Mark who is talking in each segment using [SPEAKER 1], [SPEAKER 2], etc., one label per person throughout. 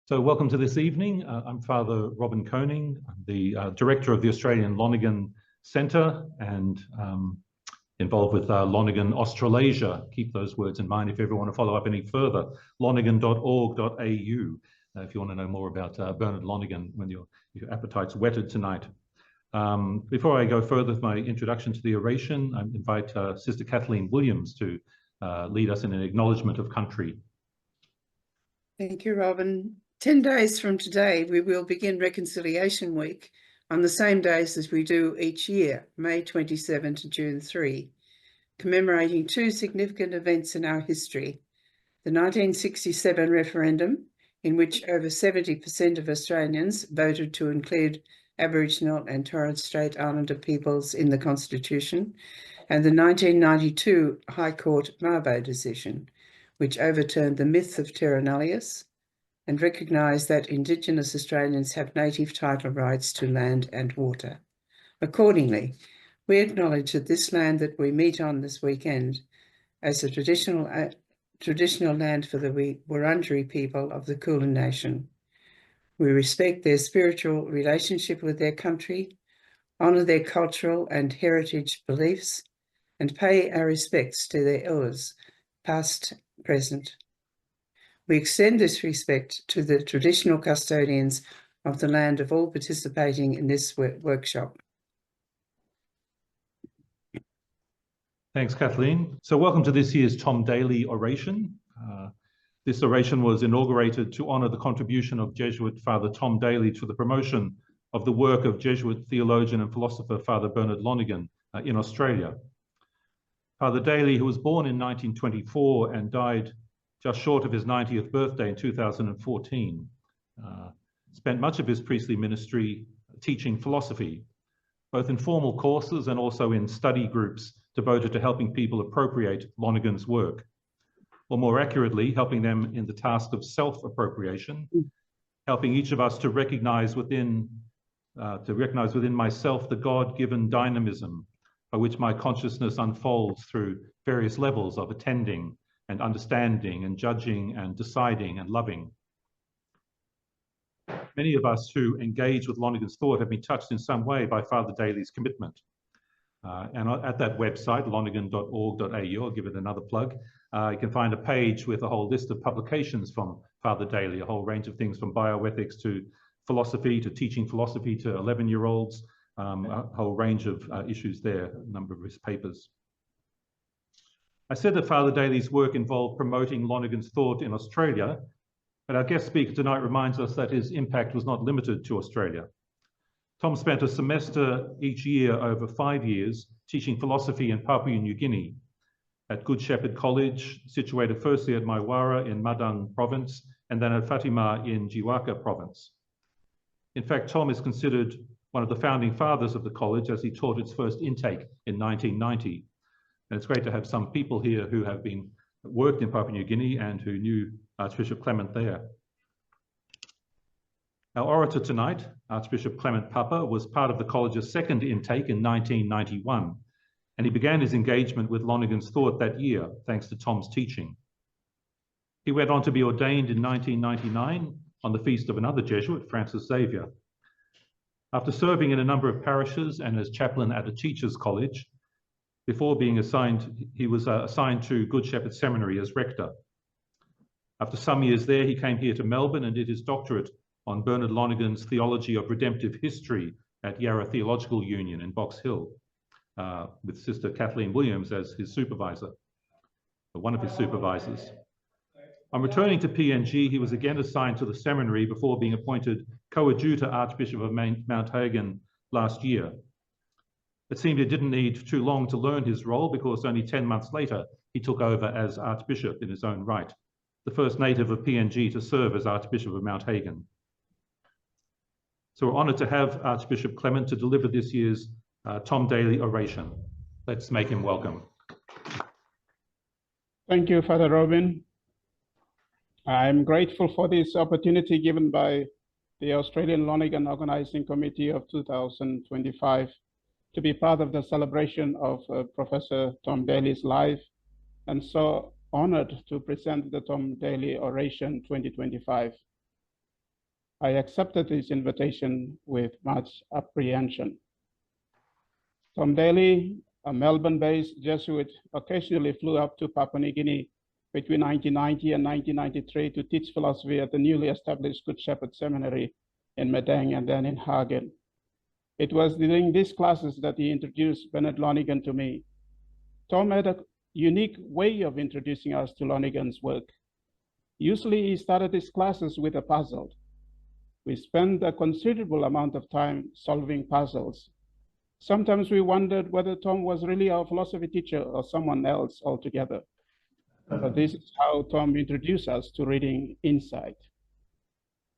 [SPEAKER 1] So welcome to this evening. I'm Father Robin Koning. I'm the director of the Australian Lonergan Centre and involved with Lonergan Australasia. Keep those words in mind if you ever want to follow up any further. Lonergan.org.au if you want to know more about Bernard Lonergan when your appetite's whetted tonight. Before I go further with my introduction to the oration, I invite Sister Kathleen Williams to lead us in an acknowledgement of country.
[SPEAKER 2] Thank you, Robin. 10 days from today, we will begin Reconciliation Week on the same days as we do each year, May 27 to June 3, commemorating two significant events in our history. The 1967 referendum, in which over 70% of Australians voted to include Aboriginal and Torres Strait Islander peoples in the Constitution, and the 1992 High Court Mabo decision, which overturned the myth of terra nullius and recognised that Indigenous Australians have native title rights to land and water. Accordingly, we acknowledge that this land that we meet on this weekend as a traditional land for the Wurundjeri people of the Kulin Nation. We respect their spiritual relationship with their country, honour their cultural and heritage beliefs, and pay our respects to their elders, past, present. We extend this respect to the traditional custodians of the land of all participating in this workshop.
[SPEAKER 1] Thanks, Kathleen. So welcome to this year's Tom Daly Oration. This oration was inaugurated to honour the contribution of Jesuit Father Tom Daly to the promotion of the work of Jesuit theologian and philosopher Father Bernard Lonergan in Australia. Father Daly, who was born in 1924 and died just short of his 90th birthday in 2014, spent much of his priestly ministry teaching philosophy, both in formal courses and also in study groups devoted to helping people appropriate Lonergan's work, or more accurately, helping them in the task of self-appropriation, helping each of us to recognize within myself the God-given dynamism by which my consciousness unfolds through various levels of attending and understanding and judging and deciding and loving. Many of us who engage with Lonergan's thought have been touched in some way by Father Daly's commitment. And at that website, lonergan.org.au, I'll give it another plug, you can find a page with a whole list of publications from Father Daly, a whole range of things from bioethics to philosophy, to teaching philosophy to 11-year-olds, a whole range of issues there, a number of his papers. I said that Father Daly's work involved promoting Lonergan's thought in Australia, but our guest speaker tonight reminds us that his impact was not limited to Australia. Tom spent a semester each year over 5 years teaching philosophy in Papua New Guinea at Good Shepherd College, situated firstly at Maiwara in Madang Province and then at Fatima in Jiwaka Province. In fact, Tom is considered one of the founding fathers of the college as he taught its first intake in 1990. And it's great to have some people here who have worked in Papua New Guinea and who knew Archbishop Clement there. Our orator tonight, Archbishop Clement Papa, was part of the college's second intake in 1991, and he began his engagement with Lonergan's thought that year, thanks to Tom's teaching. He went on to be ordained in 1999 on the feast of another Jesuit, Francis Xavier. After serving in a number of parishes and as chaplain at a teachers' college, before being assigned, he was assigned to Good Shepherd Seminary as rector. After some years there, he came here to Melbourne and did his doctorate on Bernard Lonergan's Theology of Redemptive History at Yarra Theological Union in Box Hill, with Sister Kathleen Williams as his supervisor, or one of his supervisors. On returning to PNG, he was again assigned to the seminary before being appointed coadjutor Archbishop of Mount Hagen last year. It seemed he didn't need too long to learn his role because only 10 months later, he took over as Archbishop in his own right, the first native of PNG to serve as Archbishop of Mount Hagen. So we're honoured to have Archbishop Clement to deliver this year's Tom Daly Oration. Let's make him welcome.
[SPEAKER 3] Thank you, Father Robin. I'm grateful for this opportunity given by the Australian Lonergan Organising Committee of 2025 to be part of the celebration of Professor Tom Daly's life, and so honoured to present the Tom Daly Oration 2025. I accepted his invitation with much apprehension. Tom Daly, a Melbourne-based Jesuit, occasionally flew up to Papua New Guinea between 1990 and 1993 to teach philosophy at the newly established Good Shepherd Seminary in Madang and then in Hagen. It was during these classes that he introduced Bernard Lonergan to me. Tom had a unique way of introducing us to Lonergan's work. Usually he started his classes with a puzzle. We spent a considerable amount of time solving puzzles. Sometimes we wondered whether Tom was really our philosophy teacher or someone else altogether. But this is how Tom introduced us to reading Insight.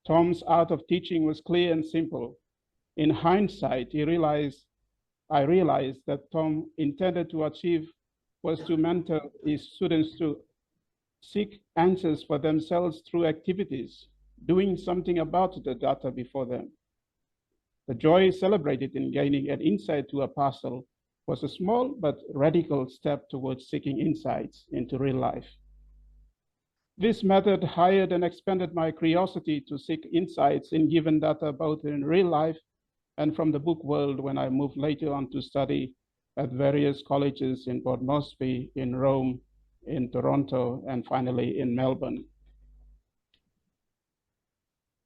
[SPEAKER 3] Tom's art of teaching was clear and simple. In hindsight, I realized that Tom intended to achieve was to mentor his students to seek answers for themselves through activities, doing something about the data before them. The joy celebrated in gaining an insight to a puzzle was a small but radical step towards seeking insights into real life. This method hired and expanded my curiosity to seek insights in given data both in real life and from the book world when I moved later on to study at various colleges in Port Moresby, in Rome, in Toronto, and finally in Melbourne.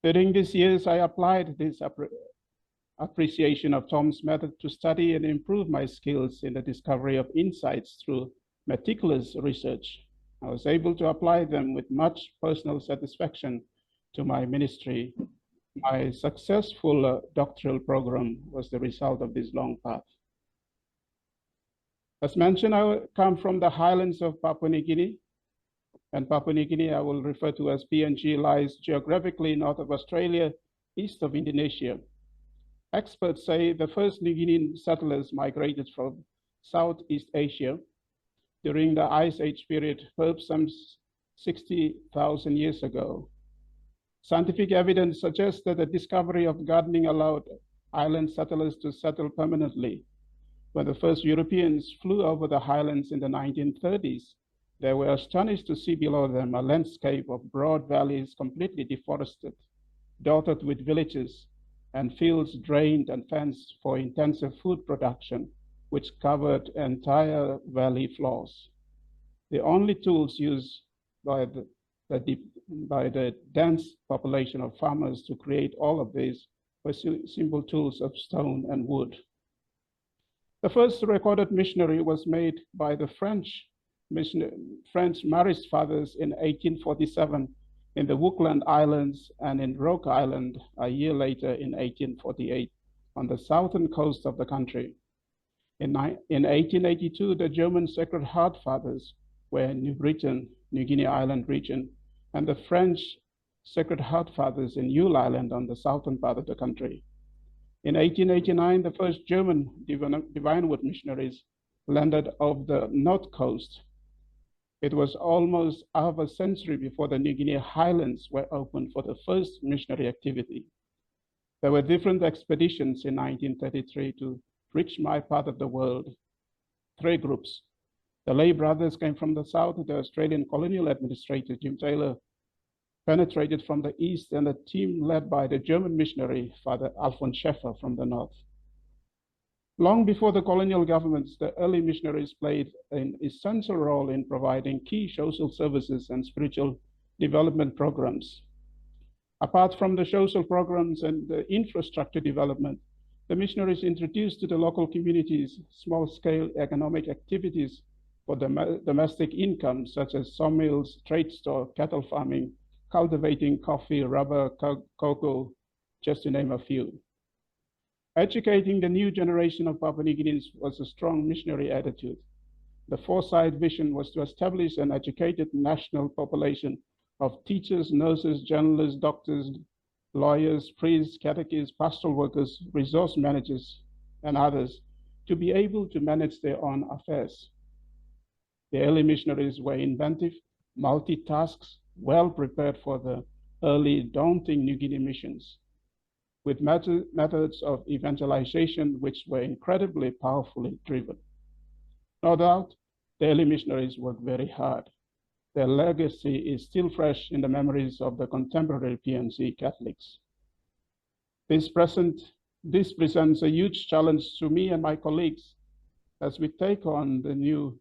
[SPEAKER 3] During these years, I applied this appreciation of Tom's method to study and improve my skills in the discovery of insights through meticulous research. I was able to apply them with much personal satisfaction to my ministry. My successful doctoral program was the result of this long path. As mentioned, I come from the highlands of Papua New Guinea, and Papua New Guinea I will refer to as PNG lies geographically north of Australia, east of Indonesia. Experts say the first New Guinean settlers migrated from Southeast Asia during the Ice Age period, perhaps some 60,000 years ago. Scientific evidence suggests that the discovery of gardening allowed island settlers to settle permanently. When the first Europeans flew over the highlands in the 1930s, they were astonished to see below them a landscape of broad valleys completely deforested, dotted with villages, and fields drained and fenced for intensive food production, which covered entire valley floors. The only tools used by the dense population of farmers to create all of these were simple tools of stone and wood. The first recorded missionary was made by the French Marist fathers in 1847 in the Wookland Islands and in Roke Island a year later in 1848 on the southern coast of the country. In 1882, the German Sacred Heart Fathers were in New Britain, New Guinea Island region, and the French Sacred Heart Fathers in Yule Island on the southern part of the country. In 1889, the first German Divinewood missionaries landed off the north coast. It was almost half a century before the New Guinea highlands were opened for the first missionary activity. There were different expeditions in 1933 to reach my part of the world. 3 groups. The lay brothers came from the south, the Australian colonial administrator, Jim Taylor, penetrated from the east, and a team led by the German missionary, Father Alphonse Schäfer from the north. Long before the colonial governments, the early missionaries played an essential role in providing key social services and spiritual development programs. Apart from the social programs and the infrastructure development, the missionaries introduced to the local communities small-scale economic activities for domestic income, such as sawmills, trade store, cattle farming, cultivating coffee, rubber, cocoa, just to name a few. Educating the new generation of Papua New Guineans was a strong missionary attitude. The foresight vision was to establish an educated national population of teachers, nurses, journalists, doctors, lawyers, priests, catechists, pastoral workers, resource managers, and others to be able to manage their own affairs. The early missionaries were inventive, multitasks, well prepared for the early daunting New Guinea missions, with methods of evangelization which were incredibly powerfully driven. No doubt, the early missionaries worked very hard. Their legacy is still fresh in the memories of the contemporary PNC Catholics. This presents a huge challenge to me and my colleagues as we take on the new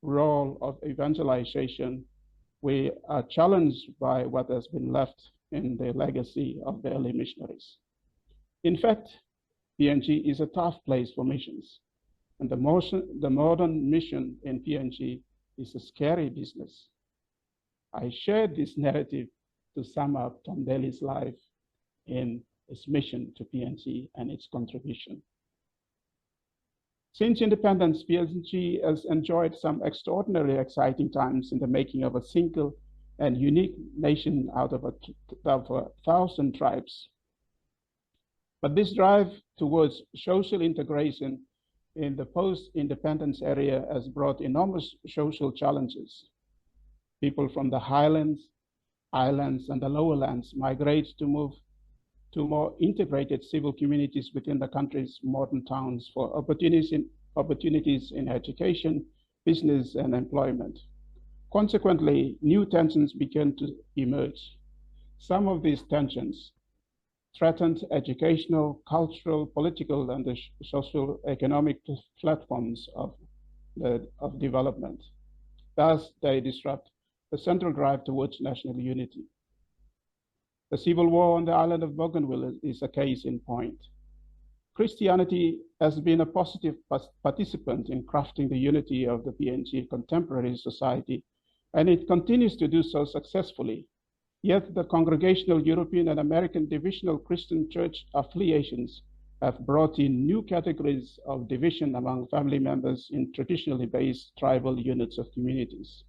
[SPEAKER 3] role of evangelization. We are challenged by what has been left in the legacy of the early missionaries. In fact, PNG is a tough place for missions, and the modern mission in PNG is a scary business. I shared this narrative to sum up Tom Daly's life in its mission to PNG and its contribution. Since independence, PNG has enjoyed some extraordinarily exciting times in the making of a single and unique nation out of 1,000 tribes. But this drive towards social integration in the post-independence area has brought enormous social challenges. People from the highlands, islands, and the lower lands migrate to move to more integrated civil communities within the country's modern towns for opportunities in education, business, and employment. Consequently, new tensions began to emerge. Some of these tensions threatened educational, cultural, political, and the socio-economic platforms of development. Thus, they disrupt the central drive towards national unity. The civil war on the island of Bougainville is a case in point. Christianity has been a positive participant in crafting the unity of the PNG contemporary society, and it continues to do so successfully. Yet the Congregational European and American Divisional Christian Church affiliations have brought in new categories of division among family members in traditionally based tribal units of communities.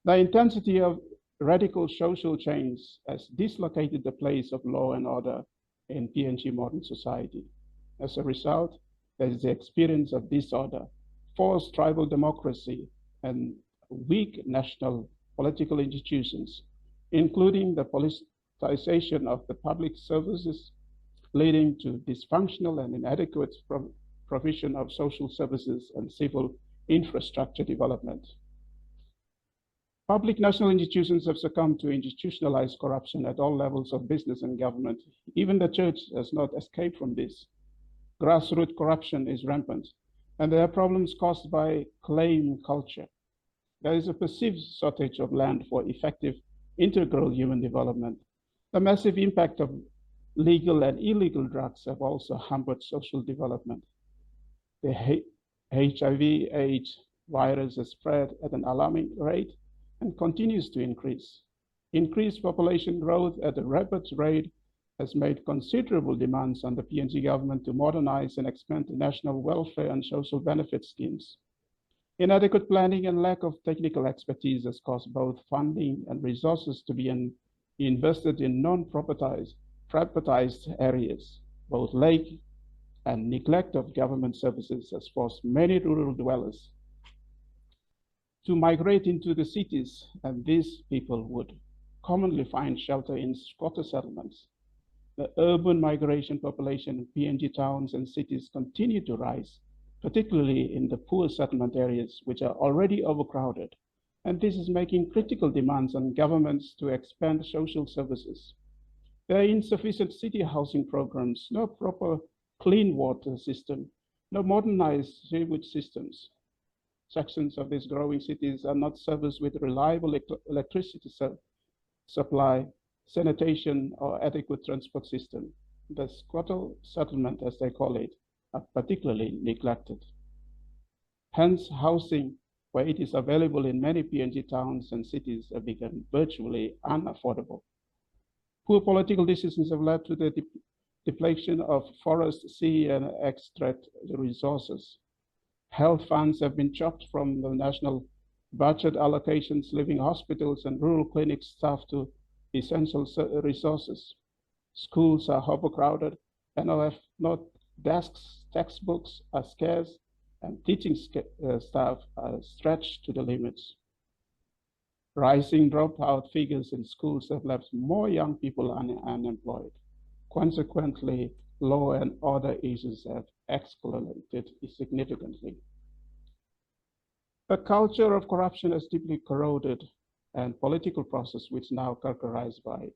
[SPEAKER 3] The intensity of radical social change has dislocated the place of law and order in PNG modern society. As a result, there is the experience of disorder, forced tribal democracy, and weak national political institutions, including the politicization of the public services, leading to dysfunctional and inadequate provision of social services and civil infrastructure development. Public national institutions have succumbed to institutionalized corruption at all levels of business and government. Even the church has not escaped from this. Grassroots corruption is rampant, and there are problems caused by claim culture. There is a perceived shortage of land for effective integral human development. The massive impact of legal and illegal drugs have also hampered social development. The HIV/AIDS virus has spread at an alarming rate and continues to increase. Increased population growth at a rapid rate has made considerable demands on the PNG government to modernize and expand the national welfare and social benefit schemes. Inadequate planning and lack of technical expertise has caused both funding and resources to be invested in non-privatized areas. Both lack and neglect of government services has forced many rural dwellers to migrate into the cities, and these people would commonly find shelter in squatter settlements. The urban migration population in PNG towns and cities continue to rise, particularly in the poor settlement areas, which are already overcrowded. And this is making critical demands on governments to expand social services. There are insufficient city housing programs, no proper clean water system, no modernized sewage systems. Sections of these growing cities are not serviced with reliable electricity supply, sanitation, or adequate transport system. The squatter settlement, as they call it, are particularly neglected. Hence, housing, where it is available in many PNG towns and cities, have become virtually unaffordable. Poor political decisions have led to the depletion of forest, sea, and extract resources. Health funds have been chopped from the national budget allocations, leaving hospitals and rural clinics staffed to essential resources. Schools are overcrowded and have not desks, textbooks are scarce, and teaching staff are stretched to the limits. Rising dropout figures in schools have left more young people unemployed. Consequently, law and order issues have escalated significantly. The culture of corruption has deeply corroded and political process, which is now characterized by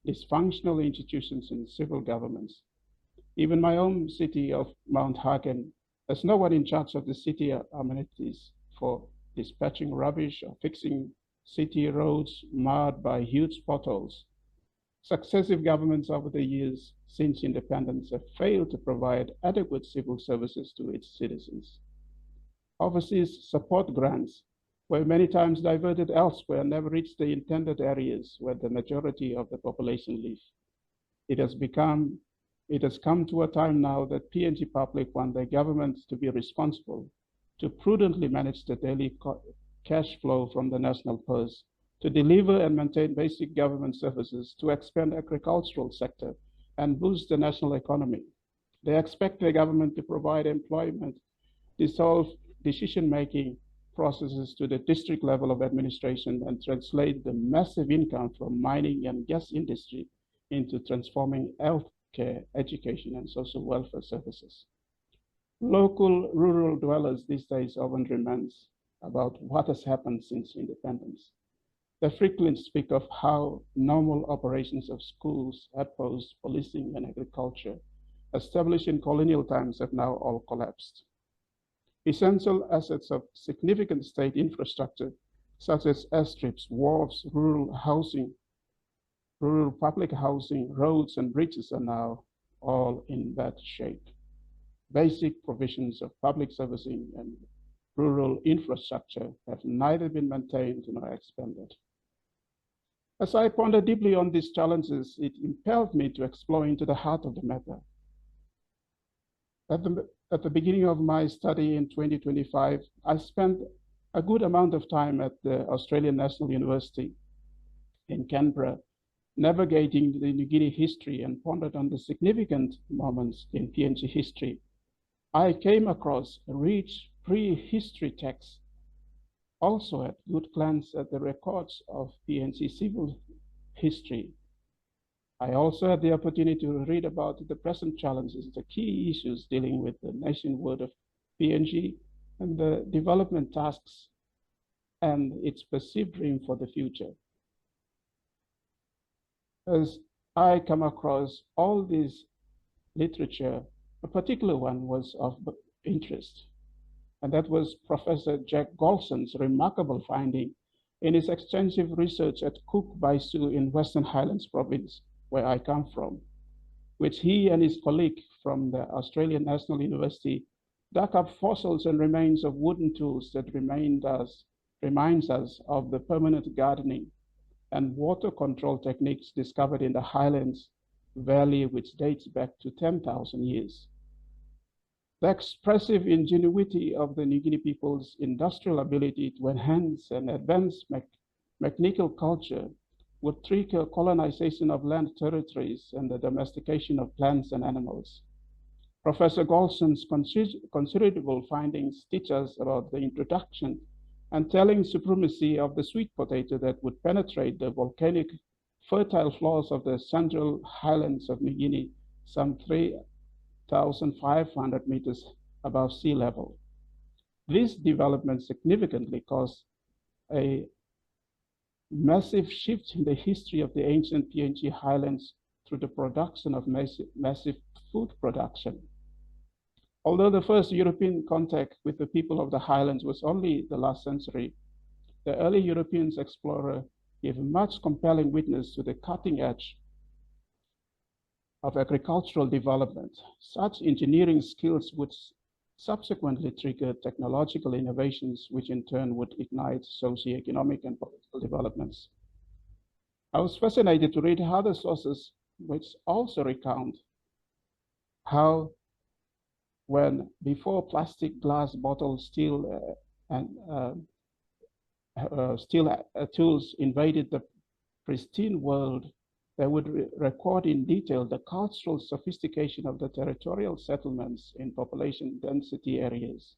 [SPEAKER 3] dysfunctional institutions and civil governments. Even my own city of Mount Hagen has no one in charge of the city amenities for dispatching rubbish or fixing city roads marred by huge potholes. Successive governments over the years since independence have failed to provide adequate civil services to its citizens. Overseas support grants were many times diverted elsewhere and never reached the intended areas where the majority of the population live. It has come to a time now that PNG public want their government to be responsible, to prudently manage the daily cash flow from the national purse, to deliver and maintain basic government services, to expand the agricultural sector and boost the national economy. They expect the government to provide employment, dissolve decision-making processes to the district level of administration, and translate the massive income from mining and gas industry into transforming healthcare, education, and social welfare services. Local rural dwellers these days often remind about what has happened since independence. They frequently speak of how normal operations of schools, outposts, policing, and agriculture established in colonial times have now all collapsed. Essential assets of significant state infrastructure, such as airstrips, wharves, rural public housing, roads, and bridges are now all in bad shape. Basic provisions of public servicing and rural infrastructure have neither been maintained nor expanded. As I pondered deeply on these challenges, it impelled me to explore into the heart of the matter. At the beginning of my study in 2025, I spent a good amount of time at the Australian National University in Canberra, navigating the New Guinea history and pondered on the significant moments in PNG history. I came across a rich pre-history texts, also at good glance at the records of PNG civil history. I also had the opportunity to read about the present challenges, the key issues dealing with the nationhood of PNG and the development tasks and its perceived dream for the future. As I come across all this literature, a particular one was of interest, and that was Professor Jack Golson's remarkable finding in his extensive research at Cook Baisu in Western Highlands province, where I come from, which he and his colleague from the Australian National University dug up fossils and remains of wooden tools that reminds us of the permanent gardening and water control techniques discovered in the Highlands Valley, which dates back to 10,000 years. The expressive ingenuity of the New Guinea people's industrial ability to enhance and advance mechanical culture would trigger colonization of land territories and the domestication of plants and animals. Professor Golson's considerable findings teach us about the introduction and telling supremacy of the sweet potato that would penetrate the volcanic fertile floors of the central highlands of New Guinea, some 3,500 meters above sea level. This development significantly caused a massive shift in the history of the ancient PNG highlands through the production of massive food production. Although the first European contact with the people of the highlands was only the last century, the early European explorer gave much compelling witness to the cutting edge of agricultural development. Such engineering skills would subsequently trigger technological innovations, which in turn would ignite socio-economic and political developments. I was fascinated to read other sources which also recount how when before plastic, glass, bottles, steel, tools invaded the pristine world, they would record in detail the cultural sophistication of the territorial settlements in population density areas.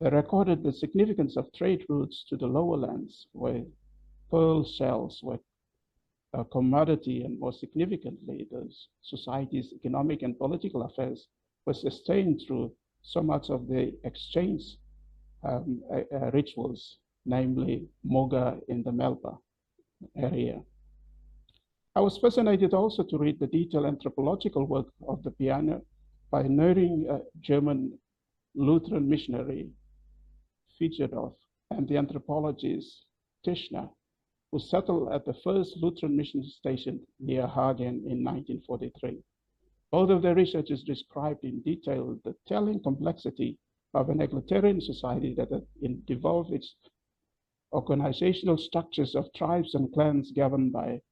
[SPEAKER 3] They recorded the significance of trade routes to the lower lands, where pearl shells were a commodity, and more significantly, the society's economic and political affairs were sustained through so much of the exchange rituals, namely Moga in the Melba area. I was fascinated also to read the detailed anthropological work of the pioneering German Lutheran missionary Fiedorf and the anthropologist Tischner, who settled at the first Lutheran mission station near Hagen in 1943. Both of their researchers described in detail the telling complexity of an egalitarian society that had devolved its organizational structures of tribes and clans governed by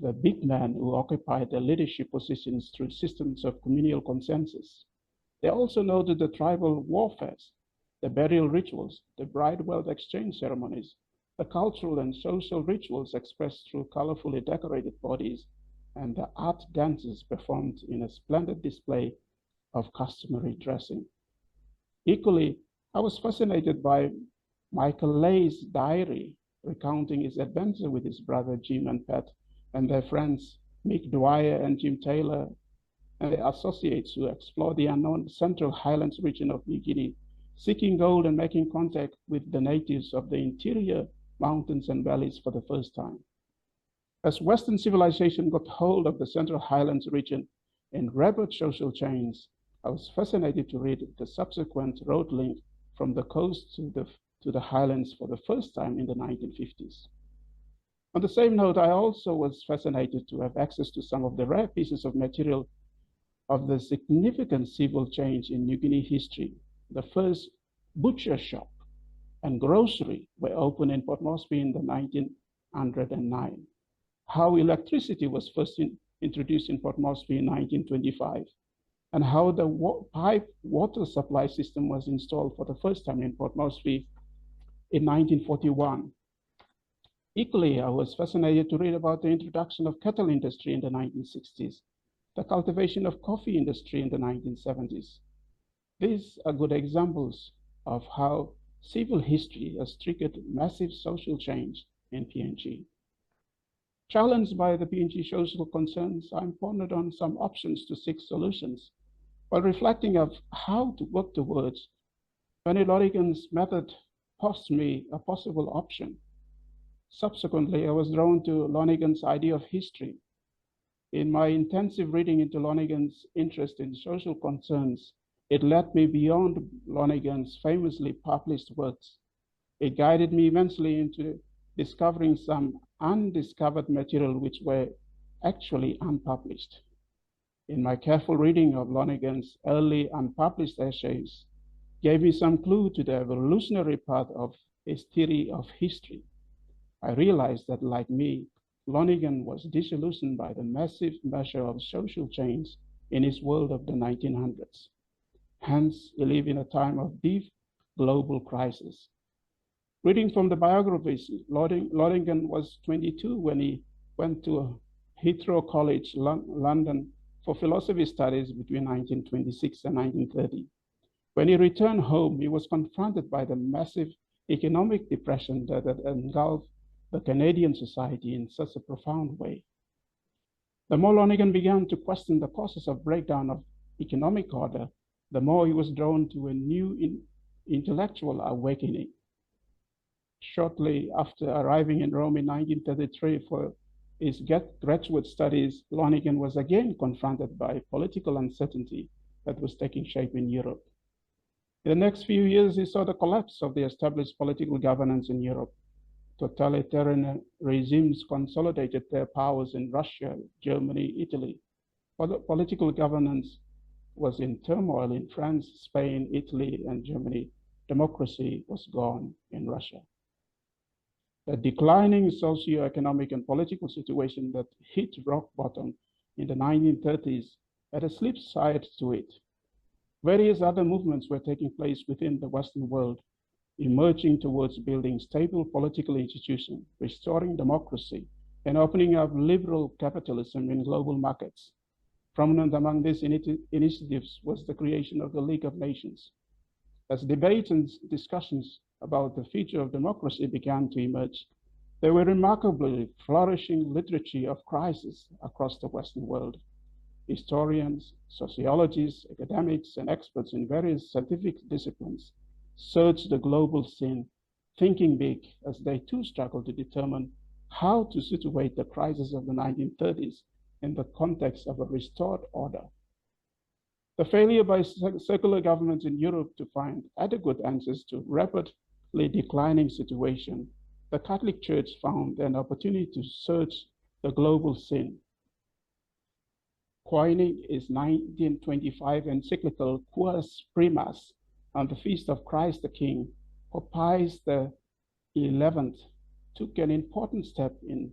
[SPEAKER 3] the big men who occupied the leadership positions through systems of communal consensus. They also noted the tribal warfares, the burial rituals, the bride wealth exchange ceremonies, the cultural and social rituals expressed through colorfully decorated bodies, and the art dances performed in a splendid display of customary dressing. Equally, I was fascinated by Michael Lay's diary, recounting his adventure with his brother Jim and Pat and their friends Mick Dwyer and Jim Taylor and their associates who explored the unknown central highlands region of New Guinea, seeking gold and making contact with the natives of the interior mountains and valleys for the first time. As Western civilization got hold of the central highlands region in rapid social change, I was fascinated to read the subsequent road link from the coast to the highlands for the first time in the 1950s. On the same note, I also was fascinated to have access to some of the rare pieces of material of the significant civil change in New Guinea history. The first butcher shop and grocery were opened in Port Moresby in the 1909. How electricity was first introduced in Port Moresby in 1925, and how the pipe water supply system was installed for the first time in Port Moresby in 1941. Equally, I was fascinated to read about the introduction of cattle industry in the 1960s, the cultivation of coffee industry in the 1970s. These are good examples of how civil history has triggered massive social change in PNG. Challenged by the PNG social concerns, I'm pondered on some options to seek solutions, while reflecting of how to work towards. Tony Lonergan's method posed me a possible option. Subsequently, I was drawn to Lonergan's idea of history. In my intensive reading into Lonergan's interest in social concerns, it led me beyond Lonergan's famously published works. It guided me immensely into discovering some undiscovered material which were actually unpublished. In my careful reading of Lonergan's early unpublished essays, gave me some clue to the evolutionary path of his theory of history. I realized that, like me, Lonergan was disillusioned by the massive measure of social change in his world of the 1900s. Hence, he lived in a time of deep global crisis. Reading from the biographies, Lonergan was 22 when he went to Heathrow College, London, for philosophy studies between 1926 and 1930. When he returned home, he was confronted by the massive economic depression that had engulfed the Canadian society in such a profound way. The more Lonergan began to question the causes of breakdown of economic order, the more he was drawn to a new intellectual awakening. Shortly after arriving in Rome in 1933 for his graduate studies, Lonergan was again confronted by political uncertainty that was taking shape in Europe. In the next few years, he saw the collapse of the established political governance in Europe. Totalitarian regimes consolidated their powers in Russia, Germany, Italy. Political governance was in turmoil in France, Spain, Italy, and Germany. Democracy was gone in Russia. The declining socio-economic and political situation that hit rock bottom in the 1930s had a flip side to it. Various other movements were taking place within the Western world, emerging towards building stable political institutions, restoring democracy, and opening up liberal capitalism in global markets. Prominent among these initiatives was the creation of the League of Nations. As debates and discussions about the future of democracy began to emerge, there were remarkably flourishing literature of crisis across the Western world. Historians, sociologists, academics, and experts in various scientific disciplines searched the global scene, thinking big as they too struggled to determine how to situate the crisis of the 1930s in the context of a restored order. The failure by secular governments in Europe to find adequate answers to rapidly declining situation, the Catholic Church found an opportunity to search the global sin. Coining its 1925 encyclical Quas Primas on the Feast of Christ the King, Pope Pius XI took an important step in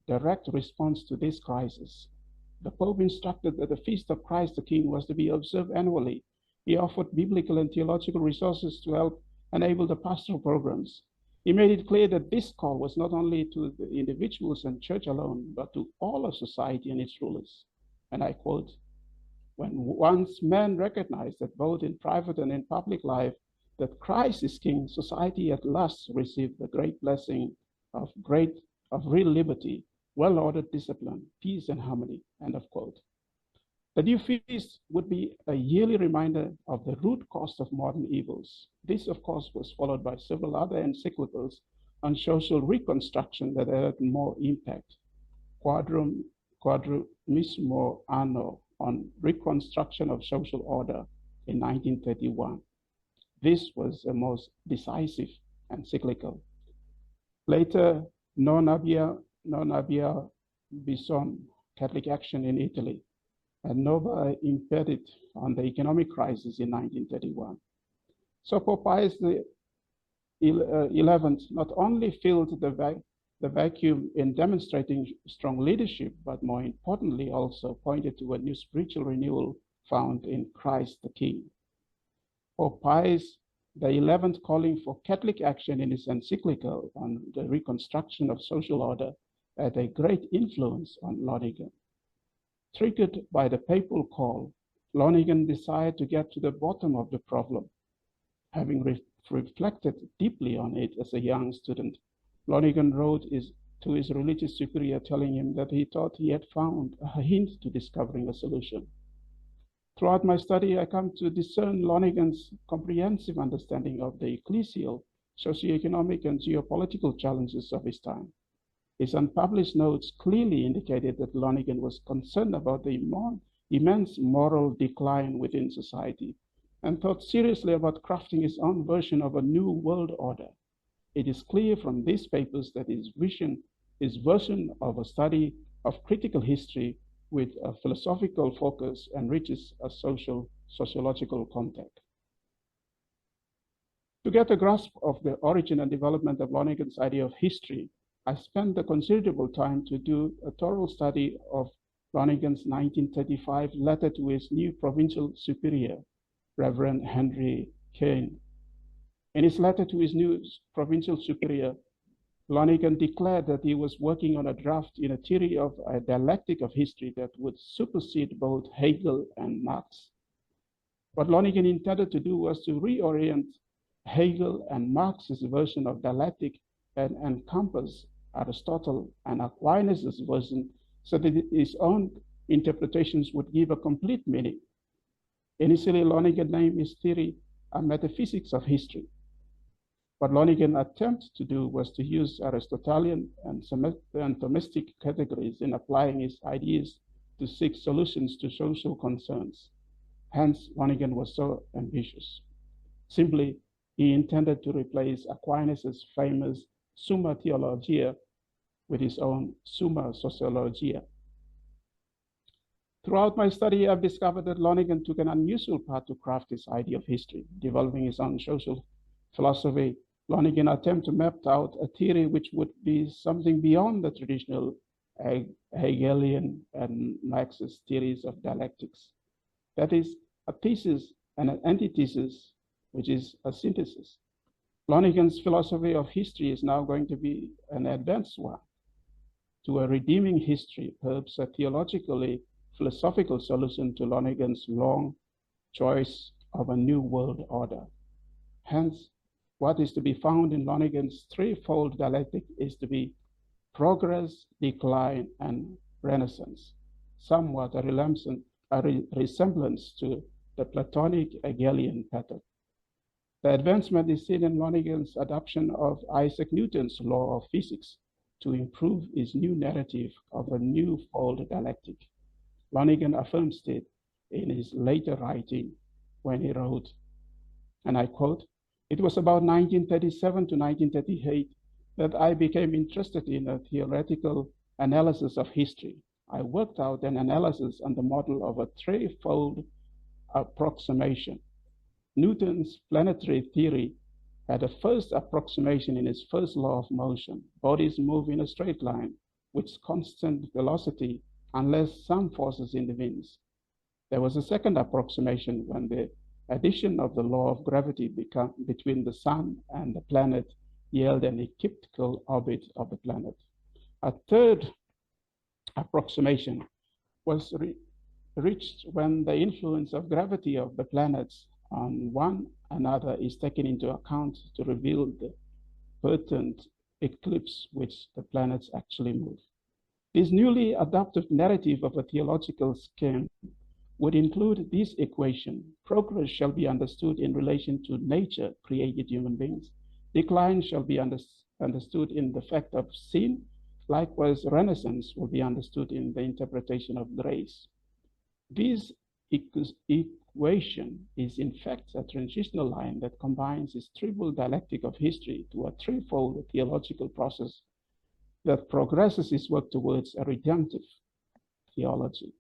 [SPEAKER 3] direct response to this crisis. The Pope instructed that the Feast of Christ the King was to be observed annually. He offered biblical and theological resources to help enable the pastoral programs. He made it clear that this call was not only to the individuals and church alone, but to all of society and its rulers. And I quote, "When once men recognize that both in private and in public life, that Christ is King, society at last received the great blessing of real liberty, well-ordered discipline, peace and harmony," end of quote. The new feast would be a yearly reminder of the root cause of modern evils. This, of course, was followed by several other encyclicals on social reconstruction that had more impact. Quadrimismo Anno on reconstruction of social order in 1931. This was the most decisive encyclical. Later, Non Abia Bison, Catholic Action in Italy, and Nova Imperit on the economic crisis in 1931. So Pope Pius XI not only filled the vacuum in demonstrating strong leadership, but more importantly also pointed to a new spiritual renewal found in Christ the King. Pope Pius XI calling for Catholic action in his encyclical on the reconstruction of social order had a great influence on Lonergan. Triggered by the papal call, Lonergan decided to get to the bottom of the problem. Having reflected deeply on it as a young student, Lonergan wrote to his religious superior telling him that he thought he had found a hint to discovering a solution. Throughout my study, I come to discern Lonergan's comprehensive understanding of the ecclesial, socio-economic, and geopolitical challenges of his time. His unpublished notes clearly indicated that Lonergan was concerned about the immense moral decline within society and thought seriously about crafting his own version of a new world order. It is clear from these papers that his version of a study of critical history with a philosophical focus enriches a sociological context. To get a grasp of the origin and development of Lonergan's idea of history, I spent a considerable time to do a thorough study of Lonergan's 1935 letter to his new provincial superior, Reverend Henry Kane. In his letter to his new provincial superior, Lonergan declared that he was working on a draft in a theory of a dialectic of history that would supersede both Hegel and Marx. What Lonergan intended to do was to reorient Hegel and Marx's version of dialectic and encompass Aristotle and Aquinas' version so that his own interpretations would give a complete meaning. Initially, Lonergan named his theory a metaphysics of history. What Lonergan attempted to do was to use Aristotelian and Thomistic categories in applying his ideas to seek solutions to social concerns. Hence, Lonergan was so ambitious. Simply, he intended to replace Aquinas' famous Summa Theologia with his own Summa Sociologia. Throughout my study, I've discovered that Lonergan took an unusual path to craft his idea of history, developing his own social philosophy. Lonergan attempted to map out a theory which would be something beyond the traditional Hegelian and Marxist theories of dialectics. That is, a thesis and an antithesis, which is a synthesis. Lonergan's philosophy of history is now going to be an advanced one, to a redeeming history, perhaps a theologically philosophical solution to Lonergan's long choice of a new world order. Hence, what is to be found in Lonergan's threefold dialectic is to be progress, decline, and renaissance, somewhat a resemblance to the Platonic Hegelian pattern. The advancement is seen in Lonergan's adoption of Isaac Newton's law of physics, to improve his new narrative of a new-fold dialectic. Lonergan affirms it in his later writing when he wrote, and I quote, "It was about 1937 to 1938 that I became interested in a theoretical analysis of history. I worked out an analysis on the model of a threefold approximation. Newton's planetary theory had a first approximation in its first law of motion. Bodies move in a straight line with constant velocity unless some forces intervenes. There was a second approximation when the addition of the law of gravity between the sun and the planet yielded an elliptical orbit of the planet. A third approximation was reached when the influence of gravity of the planets on one another is taken into account to reveal the pertinent eclipse which the planets actually move. This newly adopted narrative of a theological scheme would include this equation: progress shall be understood in relation to nature created human beings. Decline shall be understood in the fact of sin. Likewise, renaissance will be understood in the interpretation of grace. This equation is in fact a transitional line that combines this triple dialectic of history to a threefold theological process that progresses its work towards a redemptive theology.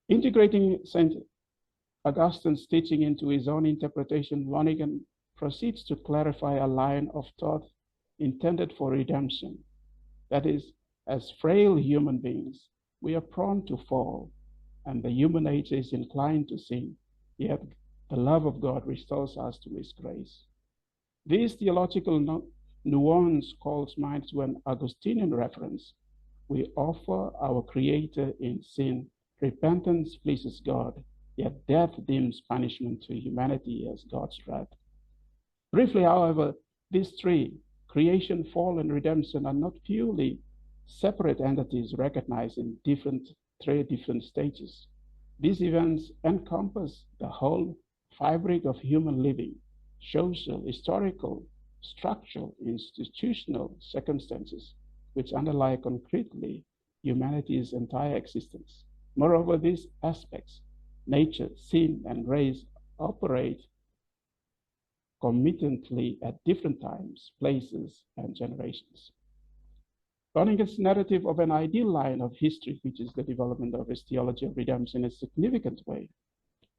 [SPEAKER 3] Integrating St. Augustine's teaching into his own interpretation, Lonergan proceeds to clarify a line of thought intended for redemption. That is, as frail human beings, we are prone to fall, and the human nature is inclined to sin, yet the love of God restores us to his grace. This theological nuance calls mind to an Augustinian reference. We offer our Creator in sin. Repentance pleases God, yet death deems punishment to humanity as God's wrath. Briefly, however, these three, creation, fall, and redemption, are not purely separate entities recognized in three different stages. These events encompass the whole fabric of human living: social, historical, structural, institutional circumstances, which underlie concretely humanity's entire existence. Moreover, these aspects, nature, sin, and grace, operate concomitantly at different times, places, and generations. Lonergan's narrative of an ideal line of history features the development of his theology of redemption in a significant way.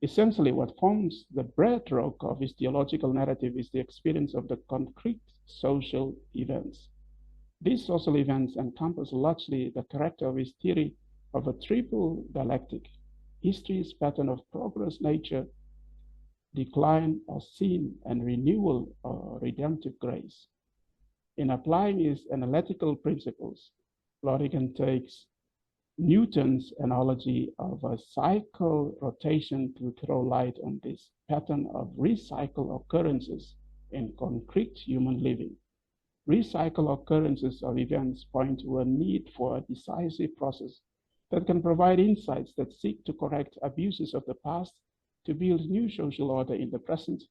[SPEAKER 3] Essentially, what forms the bedrock of his theological narrative is the experience of the concrete social events. These social events encompass largely the character of his theory of a triple dialectic: history's pattern of progress, nature, decline or sin, and renewal or redemptive grace. In applying his analytical principles, Lonergan takes Newton's analogy of a cycle rotation to throw light on this pattern of recycle occurrences in concrete human living. Recycle occurrences of events point to a need for a decisive process that can provide insights that seek to correct abuses of the past to build new social order in the present.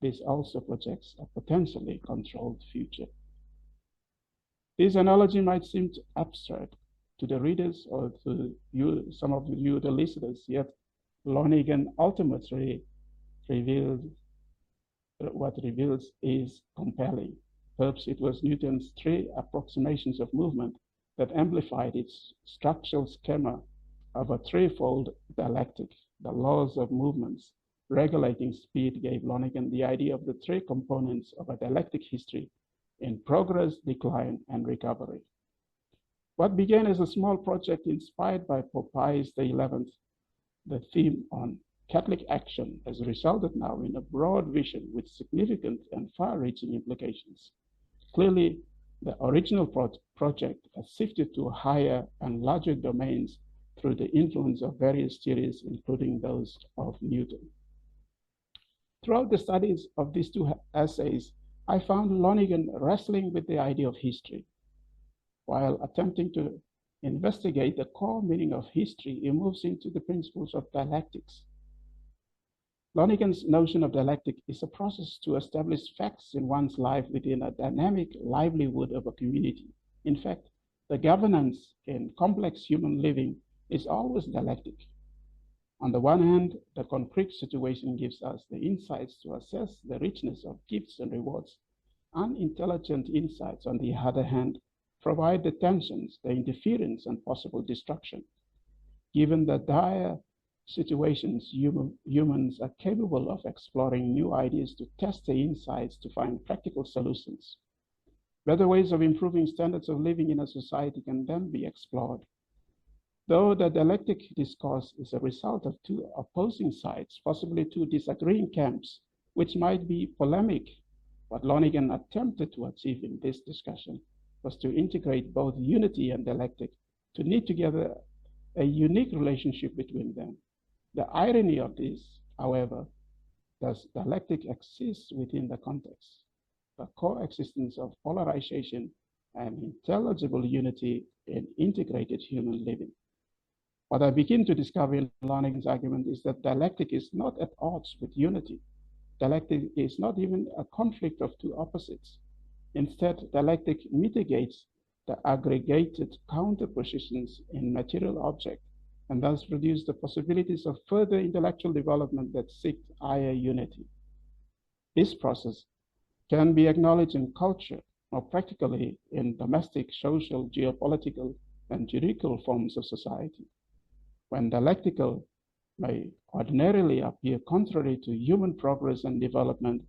[SPEAKER 3] This also projects a potentially controlled future. This analogy might seem abstract to the readers or to you, some of you, the listeners, yet Lonergan ultimately reveals is compelling. Perhaps it was Newton's three approximations of movement that amplified its structural schema of a threefold dialectic. The laws of movements regulating speed gave Lonergan the idea of the three components of a dialectic history in progress, decline, and recovery. What began as a small project inspired by Pope Pius XI, the theme on Catholic action, has resulted now in a broad vision with significant and far-reaching implications. Clearly, the original project has shifted to higher and larger domains through the influence of various theories, including those of Newton. Throughout the studies of these two essays, I found Lonergan wrestling with the idea of history. While attempting to investigate the core meaning of history, he moves into the principles of dialectics. Lonergan's notion of dialectic is a process to establish facts in one's life within a dynamic livelihood of a community. In fact, the governance in complex human living is always dialectic. On the one hand, the concrete situation gives us the insights to assess the richness of gifts and rewards. Unintelligent insights, on the other hand, provide the tensions, the interference, and possible destruction. Given the dire situations, humans are capable of exploring new ideas to test the insights to find practical solutions. Better ways of improving standards of living in a society can then be explored. Though the dialectic discourse is a result of two opposing sides, possibly two disagreeing camps, which might be polemic, what Lonergan attempted to achieve in this discussion was to integrate both unity and dialectic, to knit together a unique relationship between them. The irony of this, however, does dialectic exist within the context, the coexistence of polarization and intelligible unity in integrated human living. What I begin to discover in Lonergan's argument is that dialectic is not at odds with unity. Dialectic is not even a conflict of two opposites. Instead, dialectic mitigates the aggregated counterpositions in material objects and thus produce the possibilities of further intellectual development that seek higher unity. This process can be acknowledged in culture, more practically in domestic, social, geopolitical, and juridical forms of society. When dialectical may ordinarily appear contrary to human progress and development,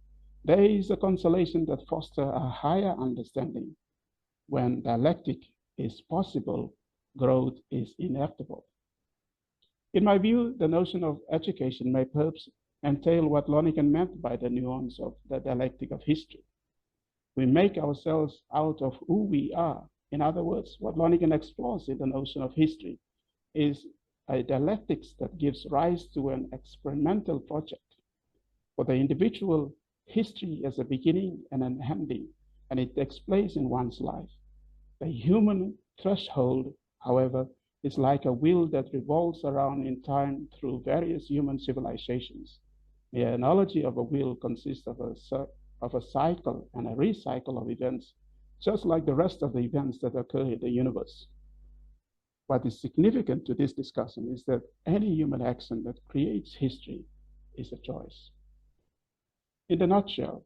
[SPEAKER 3] there is a consolation that fosters a higher understanding. When dialectic is possible, growth is inevitable. In my view, the notion of education may perhaps entail what Lonergan meant by the nuance of the dialectic of history. We make ourselves out of who we are. In other words, what Lonergan explores in the notion of history is a dialectics that gives rise to an experimental project. For the individual, history is a beginning and an ending, and it takes place in one's life. The human threshold, however, is like a wheel that revolves around in time through various human civilizations. The analogy of a wheel consists of a cycle and a recycle of events, just like the rest of the events that occur in the universe. What is significant to this discussion is that any human action that creates history is a choice. In a nutshell,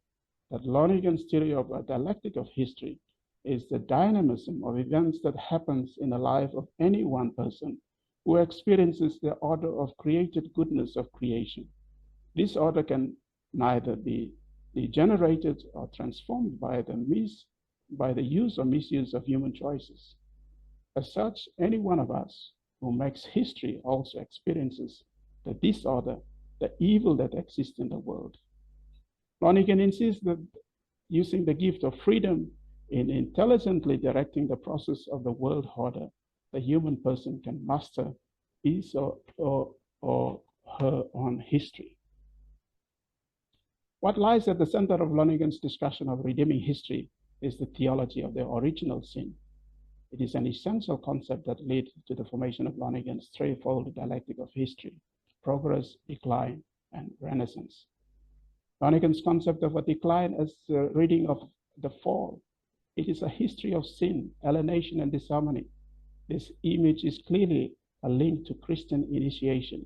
[SPEAKER 3] that Lonergan's theory of a dialectic of history is the dynamism of events that happens in the life of any one person who experiences the order of created goodness of creation. This order can neither be degenerated or transformed by the use or misuse of human choices. As such, any one of us who makes history also experiences the disorder, the evil that exists in the world. Lonergan insists that using the gift of freedom in intelligently directing the process of the world order, the human person can master his or her own history. What lies at the center of Lonergan's discussion of redeeming history is the theology of the original sin. It is an essential concept that led to the formation of Lonergan's threefold dialectic of history: progress, decline, and renaissance. Lonergan's concept of a decline as a reading of the fall. It is a history of sin, alienation, and disharmony. This image is clearly a link to Christian initiation.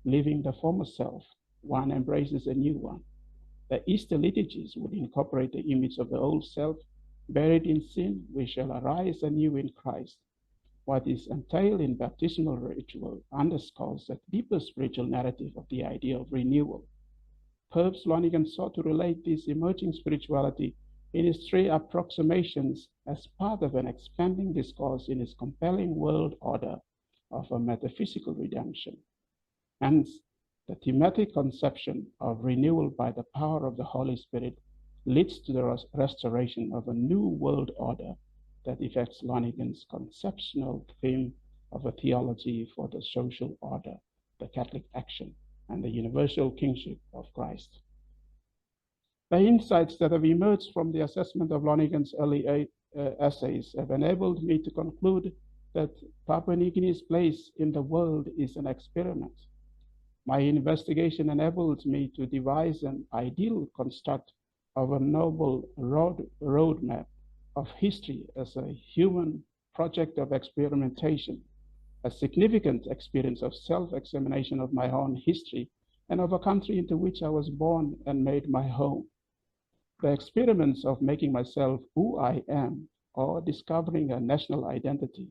[SPEAKER 3] Leaving the former self, one embraces a new one. The Easter liturgies would incorporate the image of the old self. Buried in sin, we shall arise anew in Christ. What is entailed in baptismal ritual underscores the deeper spiritual narrative of the idea of renewal. Perhaps Lonergan sought to relate this emerging spirituality in his three approximations as part of an expanding discourse in his compelling world order of a metaphysical redemption. Hence, the thematic conception of renewal by the power of the Holy Spirit leads to the restoration of a new world order that affects Lonergan's conceptual theme of a theology for the social order, the Catholic action, and the universal kingship of Christ. The insights that have emerged from the assessment of Lonergan's early essays have enabled me to conclude that Papua New Guinea's place in the world is an experiment. My investigation enabled me to devise an ideal construct of a noble roadmap of history as a human project of experimentation, a significant experience of self-examination of my own history and of a country into which I was born and made my home. The experiments of making myself who I am or discovering a national identity.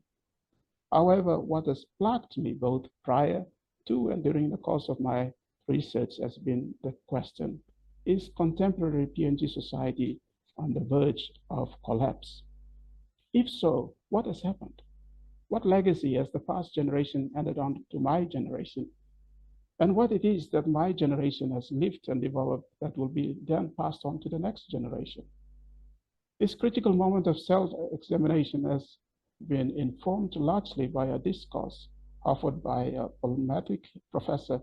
[SPEAKER 3] However, what has plagued me both prior to and during the course of my research has been the question, is contemporary PNG society on the verge of collapse? If so, what has happened? What legacy has the past generation handed on to my generation? And what it is that my generation has lived and developed that will be then passed on to the next generation? This critical moment of self-examination has been informed largely by a discourse offered by a problematic professor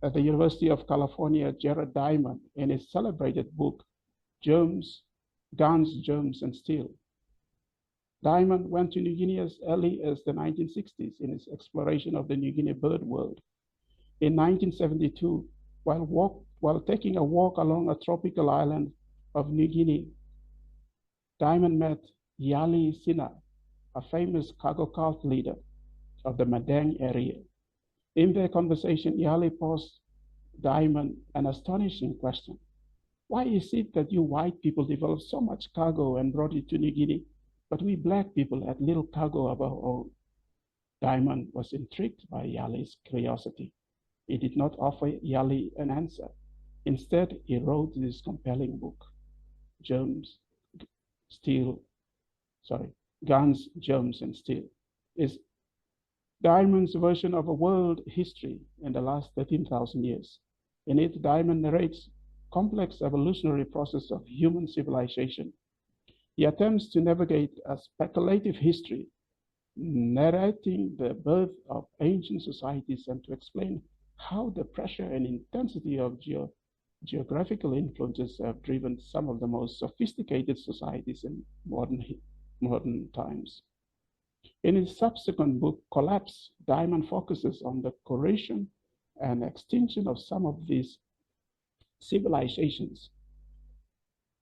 [SPEAKER 3] at the University of California, Jared Diamond, in his celebrated book, Guns, Germs, and Steel. Diamond went to New Guinea as early as the 1960s in his exploration of the New Guinea bird world. In 1972, while taking a walk along a tropical island of New Guinea, Diamond met Yali Sina, a famous cargo cult leader of the Madang area. In their conversation, Yali posed Diamond an astonishing question. Why is it that you white people developed so much cargo and brought it to New Guinea, but we black people had little cargo of our own? Diamond was intrigued by Yali's curiosity. He did not offer Yali an answer. Instead, he wrote this compelling book, Guns, Germs, and Steel. Is Diamond's version of a world history in the last 13,000 years. In it, Diamond narrates complex evolutionary process of human civilization. He attempts to navigate a speculative history, narrating the birth of ancient societies and to explain how the pressure and intensity of geographical influences have driven some of the most sophisticated societies in modern times. In his subsequent book, Collapse, Diamond focuses on the corrosion and extinction of some of these civilizations.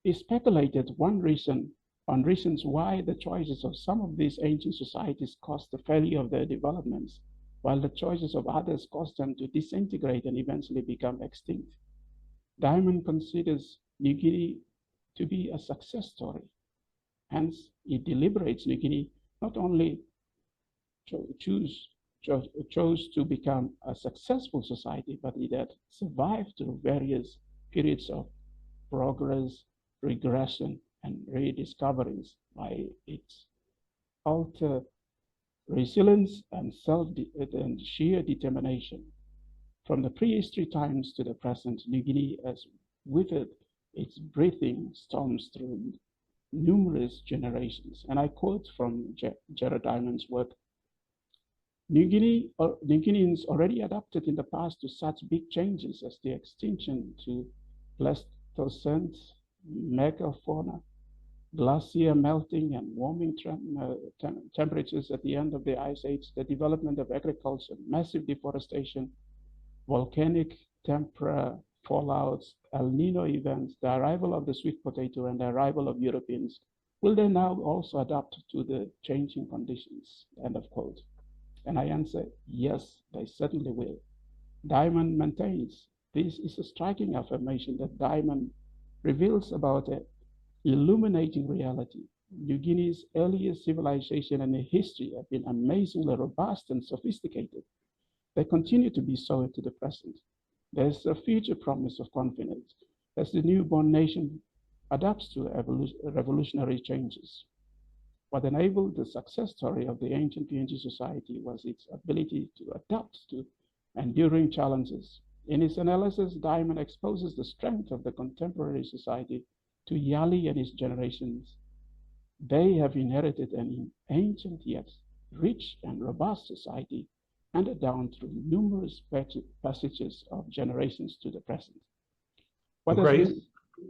[SPEAKER 3] He speculated on reasons why the choices of some of these ancient societies caused the failure of their developments, while the choices of others caused them to disintegrate and eventually become extinct. Diamond considers New Guinea to be a success story. Hence, he deliberates New Guinea not only chose to become a successful society, but it had survived through various periods of progress, regression, and rediscoveries by its alter resilience and sheer determination. From the prehistory times to the present, New Guinea has withered its breathing storms through numerous generations. And I quote from Jared Diamond's work, New Guineans already adapted in the past to such big changes as the extinction to Pleistocene megafauna, glacier melting and warming temperatures at the end of the Ice Age, the development of agriculture, massive deforestation, volcanic tempera fallouts, El Nino events, the arrival of the sweet potato, and the arrival of Europeans. Will they now also adapt to the changing conditions? End of quote. And I answer, yes, they certainly will. Diamond maintains this is a striking affirmation that Diamond reveals about an illuminating reality. New Guinea's earliest civilization and history have been amazingly robust and sophisticated. They continue to be so to the present. There's a future promise of confidence as the newborn nation adapts to revolutionary changes. What enabled the success story of the ancient PNG society was its ability to adapt to enduring challenges. In his analysis, Diamond exposes the strength of the contemporary society to Yali and his generations. They have inherited an ancient yet rich and robust society handed down through numerous passages of generations to the present.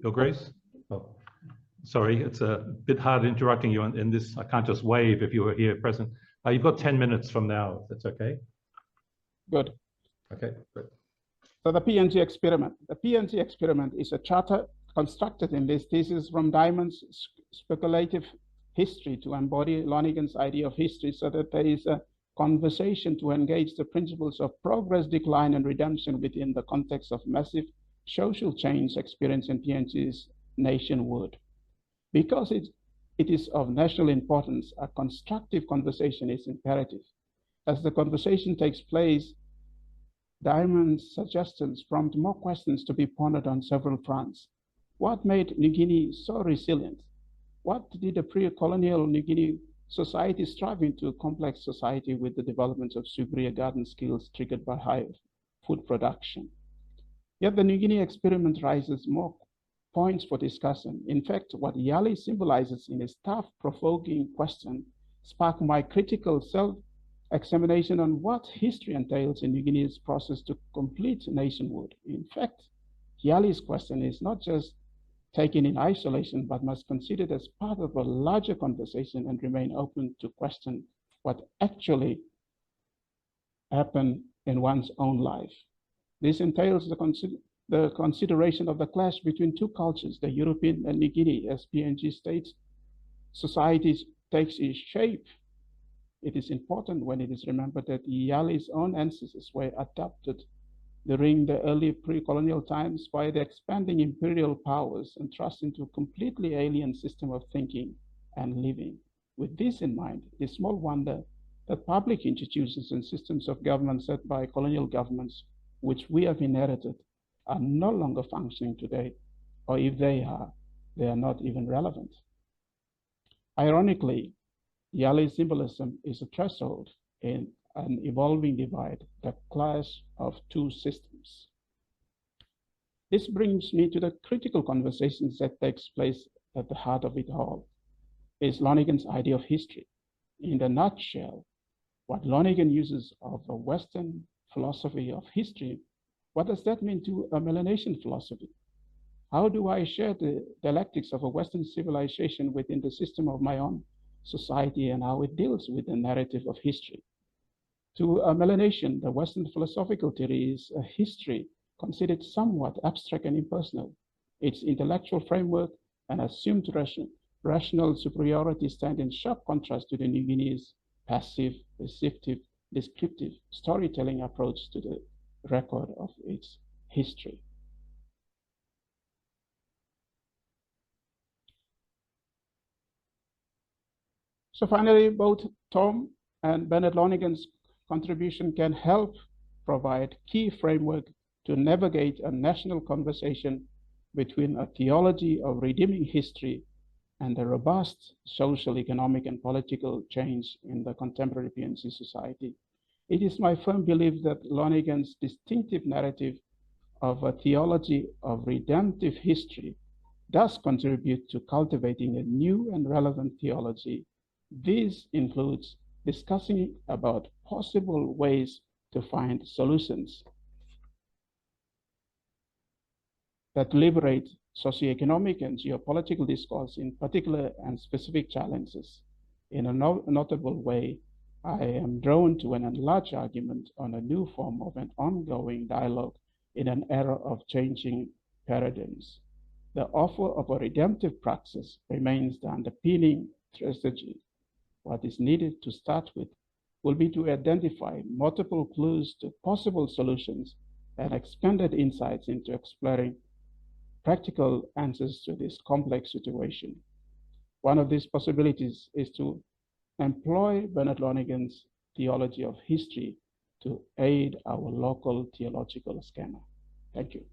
[SPEAKER 1] Your Grace? Oh, sorry, it's a bit hard interrupting you in this. I can't just wave if you were here present. You've got 10 minutes from now, if that's okay.
[SPEAKER 3] Good.
[SPEAKER 1] Okay, good.
[SPEAKER 3] So the PNG experiment. The PNG experiment is a charter constructed in this thesis from Diamond's speculative history to embody Lonergan's idea of history, so that there is a conversation to engage the principles of progress, decline, and redemption within the context of massive social change experienced in PNG's nationwide. Because it is of national importance, a constructive conversation is imperative. As the conversation takes place, Diamond's suggestions prompt more questions to be pondered on several fronts. What made New Guinea so resilient? What did the pre-colonial New Guinea society strive into a complex society with the development of superior garden skills triggered by high food production? Yet the New Guinea experiment raises more points for discussion. In fact, what Yali symbolizes in his tough-provoking question sparked my critical self-examination on what history entails in New Guinea's process to complete nationhood. In fact, Yali's question is not just taken in isolation, but must be considered as part of a larger conversation and remain open to question what actually happened in one's own life. This entails the consideration of the clash between two cultures, the European and New Guinea, as PNG states society takes its shape. It is important when it is remembered that Yali's own ancestors were adopted during the early pre-colonial times by the expanding imperial powers and thrust into a completely alien system of thinking and living. With this in mind, it is small wonder that public institutions and systems of government set by colonial governments, which we have inherited, are no longer functioning today, or if they are not even relevant. Ironically, Yali symbolism is a threshold in an evolving divide, the clash of two systems. This brings me to the critical conversations that takes place at the heart of it all. Is Lonergan's idea of history. In a nutshell, what Lonergan uses of a Western philosophy of history, what does that mean to a Melanesian philosophy? How do I share the dialectics of a Western civilization within the system of my own society and how it deals with the narrative of history? To a Melanesian, the Western philosophical theory is a history considered somewhat abstract and impersonal. Its intellectual framework and assumed rational superiority stand in sharp contrast to the New Guinea's passive, receptive, descriptive storytelling approach to the record of its history. So finally, both Tom and Bernard Lonergan's contribution can help provide key framework to navigate a national conversation between a theology of redeeming history and the robust social, economic, and political change in the contemporary PNG society. It is my firm belief that Lonergan's distinctive narrative of a theology of redemptive history does contribute to cultivating a new and relevant theology. This includes discussing about possible ways to find solutions that liberate socio-economic and geopolitical discourse in particular and specific challenges. In a notable way, I am drawn to an enlarged argument on a new form of an ongoing dialogue in an era of changing paradigms. The offer of a redemptive praxis remains the underpinning strategy. What is needed to start with will be to identify multiple clues to possible solutions and expanded insights into exploring practical answers to this complex situation. One of these possibilities is to employ Bernard Lonergan's theology of history to aid our local theological schema. Thank you.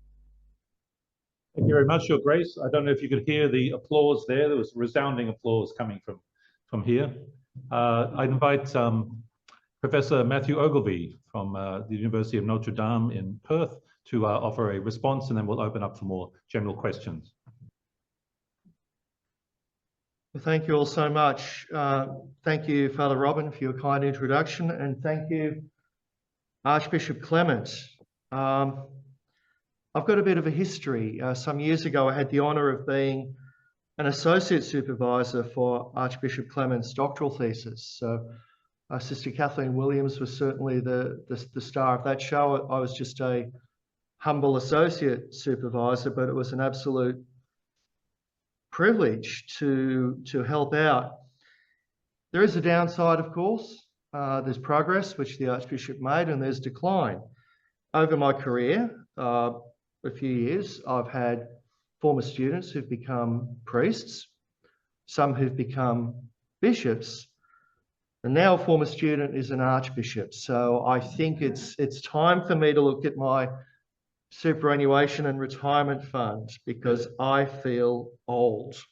[SPEAKER 1] Thank you very much, Your Grace. I don't know if you could hear the applause there. There was resounding applause coming from here. I invite Professor Matthew Ogilvie from the University of Notre Dame in Perth to offer a response, and then we'll open up for more general questions.
[SPEAKER 4] Well, thank you all so much. Thank you, Father Robin, for your kind introduction, and thank you, Archbishop Clement. I've got a bit of a history. Some years ago, I had the honour of being an associate supervisor for Archbishop Clement's doctoral thesis. So Sister Kathleen Williams was certainly the star of that show. I was just a humble associate supervisor, but it was an absolute privilege to help out. There is a downside, of course. There's progress, which the Archbishop made, and there's decline. Over my career, a few years, I've had former students who've become priests, some who've become bishops, and now a former student is an archbishop. So I think it's time for me to look at my superannuation and retirement fund because I feel old.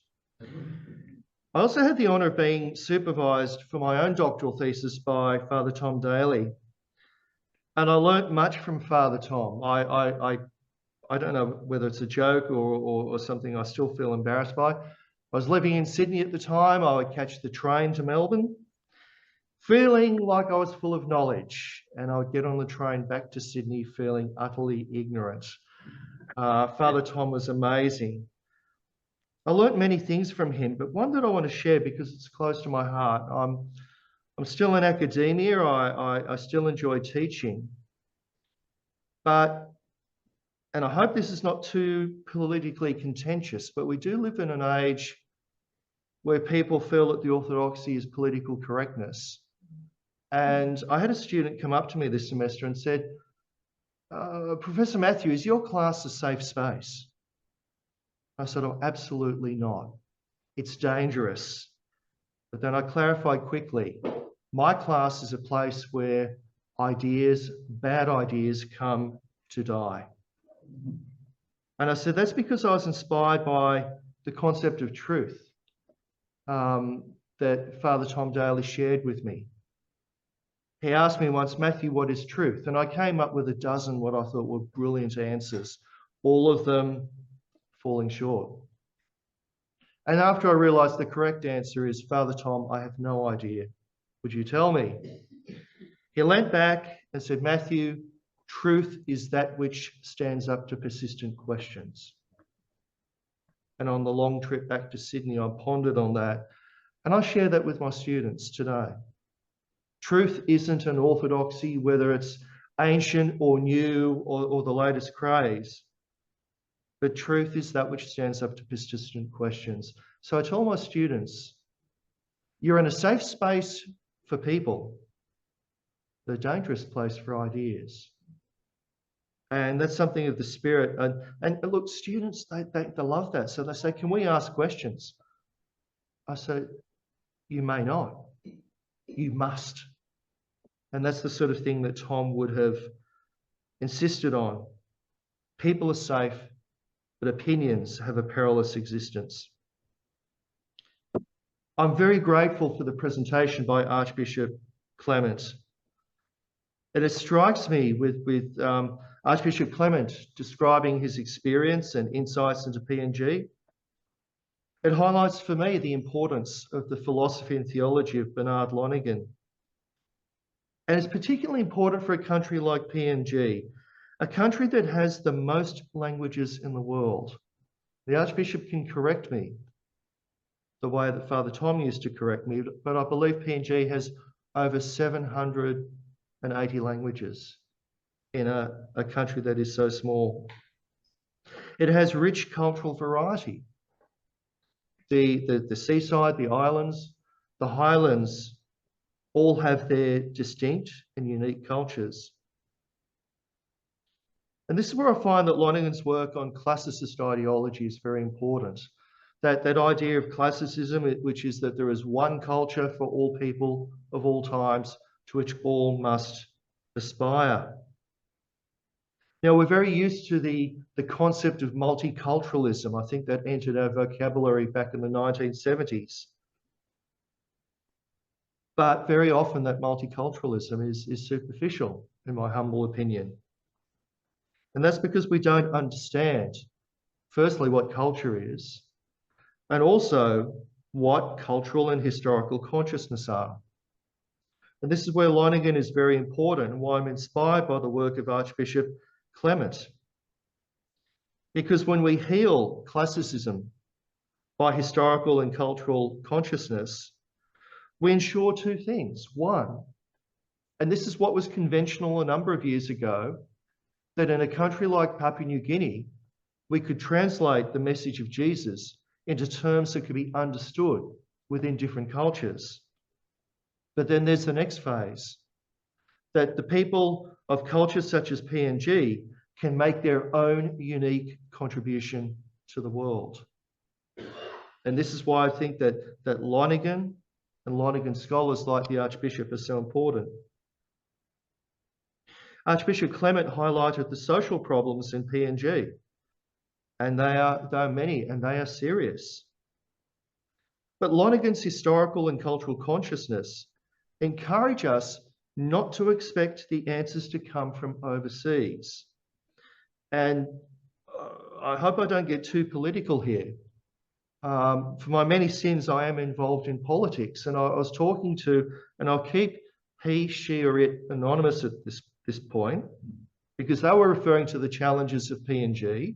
[SPEAKER 4] I also had the honour of being supervised for my own doctoral thesis by Father Tom Daly. And I learnt much from Father Tom. I don't know whether it's a joke or something I still feel embarrassed by. I was living in Sydney at the time. I would catch the train to Melbourne, feeling like I was full of knowledge, and I would get on the train back to Sydney feeling utterly ignorant. Father Tom was amazing. I learnt many things from him, but one that I want to share because it's close to my heart. I'm still in academia. I still enjoy teaching, and I hope this is not too politically contentious, but we do live in an age where people feel that the orthodoxy is political correctness. And I had a student come up to me this semester and said, Professor Matthew, is your class a safe space? I said, oh, absolutely not. It's dangerous. But then I clarified quickly, my class is a place where ideas, bad ideas, come to die. And I said, that's because I was inspired by the concept of truth that Father Tom Daly shared with me. He asked me once, Matthew, what is truth? And I came up with a dozen what I thought were brilliant answers, all of them falling short. And after I realized the correct answer is, Father Tom, I have no idea. Would you tell me? He leant back and said, Matthew, truth is that which stands up to persistent questions. And on the long trip back to Sydney, I pondered on that. And I share that with my students today. Truth isn't an orthodoxy, whether it's ancient or new or the latest craze. But truth is that which stands up to persistent questions. So I tell my students, you're in a safe space for people, but a dangerous place for ideas. And that's something of the spirit. And look, students, they love that. So they say, can we ask questions? I say, you may not. You must. And that's the sort of thing that Tom would have insisted on. People are safe, but opinions have a perilous existence. I'm very grateful for the presentation by Archbishop Clement. And it strikes me with Archbishop Clement describing his experience and insights into PNG. It highlights for me the importance of the philosophy and theology of Bernard Lonergan. And it's particularly important for a country like PNG, a country that has the most languages in the world. The Archbishop can correct me the way that Father Tom used to correct me, but I believe PNG has over 780 languages in a country that is so small. It has rich cultural variety. The seaside, the islands, the highlands all have their distinct and unique cultures. And this is where I find that Lonergan's work on classicist ideology is very important. That idea of classicism, which is that there is one culture for all people of all times to which all must aspire. Now, we're very used to the concept of multiculturalism. I think that entered our vocabulary back in the 1970s. But very often that multiculturalism is superficial, in my humble opinion. And that's because we don't understand, firstly, what culture is, and also what cultural and historical consciousness are. And this is where Lonergan is very important and why I'm inspired by the work of Archbishop Clement. Because when we heal classicism by historical and cultural consciousness, we ensure two things. One, and this is what was conventional a number of years ago, that in a country like Papua New Guinea, we could translate the message of Jesus into terms that could be understood within different cultures. But then there's the next phase, that the people of cultures such as PNG can make their own unique contribution to the world. And this is why I think that Lonergan and Lonergan scholars like the Archbishop are so important. Archbishop Clement highlighted the social problems in PNG, and they are many and they are serious. But Lonergan's historical and cultural consciousness encourage us not to expect the answers to come from overseas. And I hope I don't get too political here. For my many sins, I am involved in politics, and I was talking to, and I'll keep he, she, or it anonymous at this point, because they were referring to the challenges of PNG,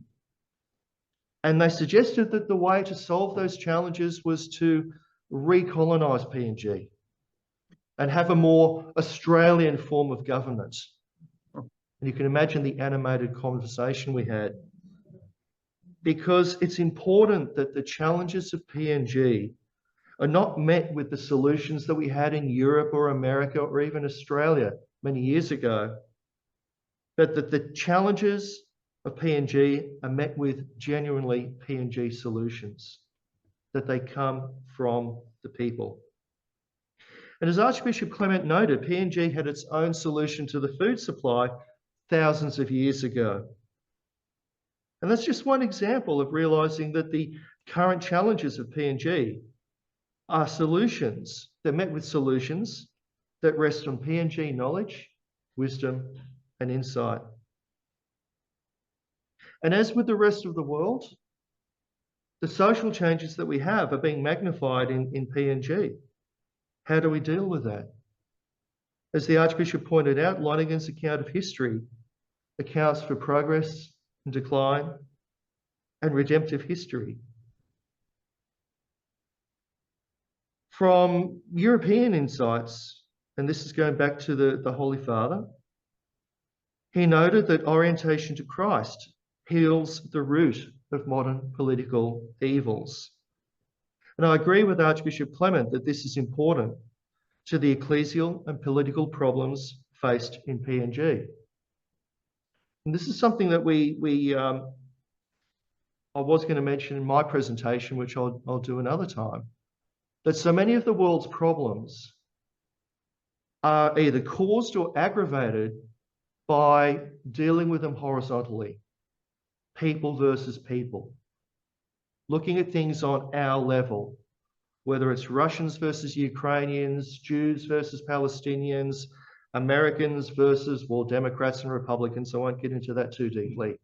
[SPEAKER 4] and they suggested that the way to solve those challenges was to recolonise PNG and have a more Australian form of government. And you can imagine the animated conversation we had, because it's important that the challenges of PNG are not met with the solutions that we had in Europe or America or even Australia many years ago, but that the challenges of PNG are met with genuinely PNG solutions, that they come from the people. And as Archbishop Clement noted, PNG had its own solution to the food supply thousands of years ago. And that's just one example of realising that the current challenges of PNG are solutions. They're met with solutions that rest on PNG knowledge, wisdom, and insight. And as with the rest of the world, the social changes that we have are being magnified in PNG. How do we deal with that? As the Archbishop pointed out, Lonergan's account of history accounts for progress and decline and redemptive history. From European insights, and this is going back to the Holy Father, he noted that orientation to Christ heals the root of modern political evils. And I agree with Archbishop Clement that this is important to the ecclesial and political problems faced in PNG. And this is something that I was going to mention in my presentation, which I'll do another time, that so many of the world's problems are either caused or aggravated by dealing with them horizontally, people versus people, looking at things on our level, whether it's Russians versus Ukrainians, Jews versus Palestinians, Americans versus, well, Democrats and Republicans. I won't get into that too deeply.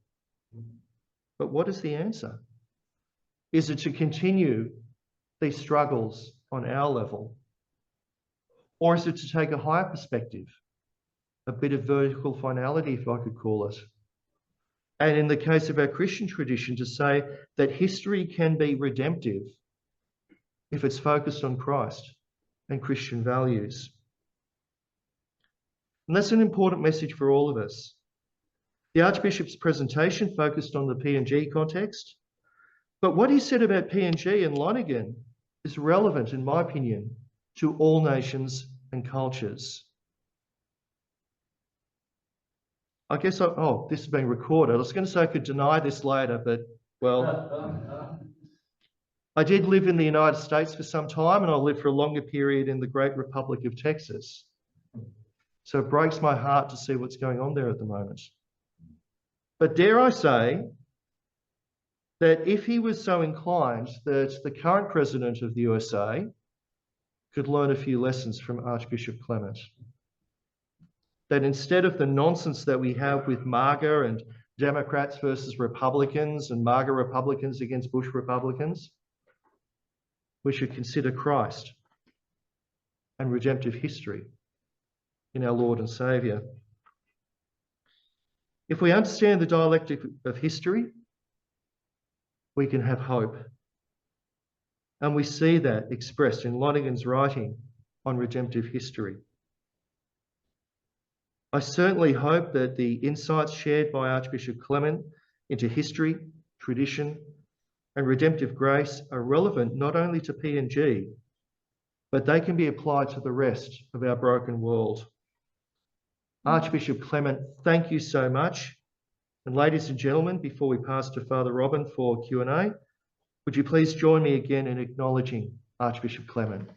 [SPEAKER 4] But what is the answer? Is it to continue these struggles on our level? Or is it to take a higher perspective, a bit of vertical finality, if I could call it? And in the case of our Christian tradition, to say that history can be redemptive if it's focused on Christ and Christian values. And that's an important message for all of us. The Archbishop's presentation focused on the PNG context, but what he said about PNG and Lonergan is relevant, in my opinion, to all nations and cultures. I guess, oh, this is being recorded. I was going to say I could deny this later, but, well, I did live in the United States for some time, and I lived for a longer period in the Great Republic of Texas. So it breaks my heart to see what's going on there at the moment. But dare I say that if he was so inclined, that the current president of the USA could learn a few lessons from Archbishop Clement. That instead of the nonsense that we have with MAGA and Democrats versus Republicans and MAGA Republicans against Bush Republicans, we should consider Christ and redemptive history in our Lord and Saviour. If we understand the dialectic of history, we can have hope. And we see that expressed in Lonergan's writing on redemptive history. I certainly hope that the insights shared by Archbishop Clement into history, tradition, and redemptive grace are relevant not only to PNG, but they can be applied to the rest of our broken world. Archbishop Clement, thank you so much. And ladies and gentlemen, before we pass to Father Robin for Q&A, would you please join me again in acknowledging Archbishop Clement?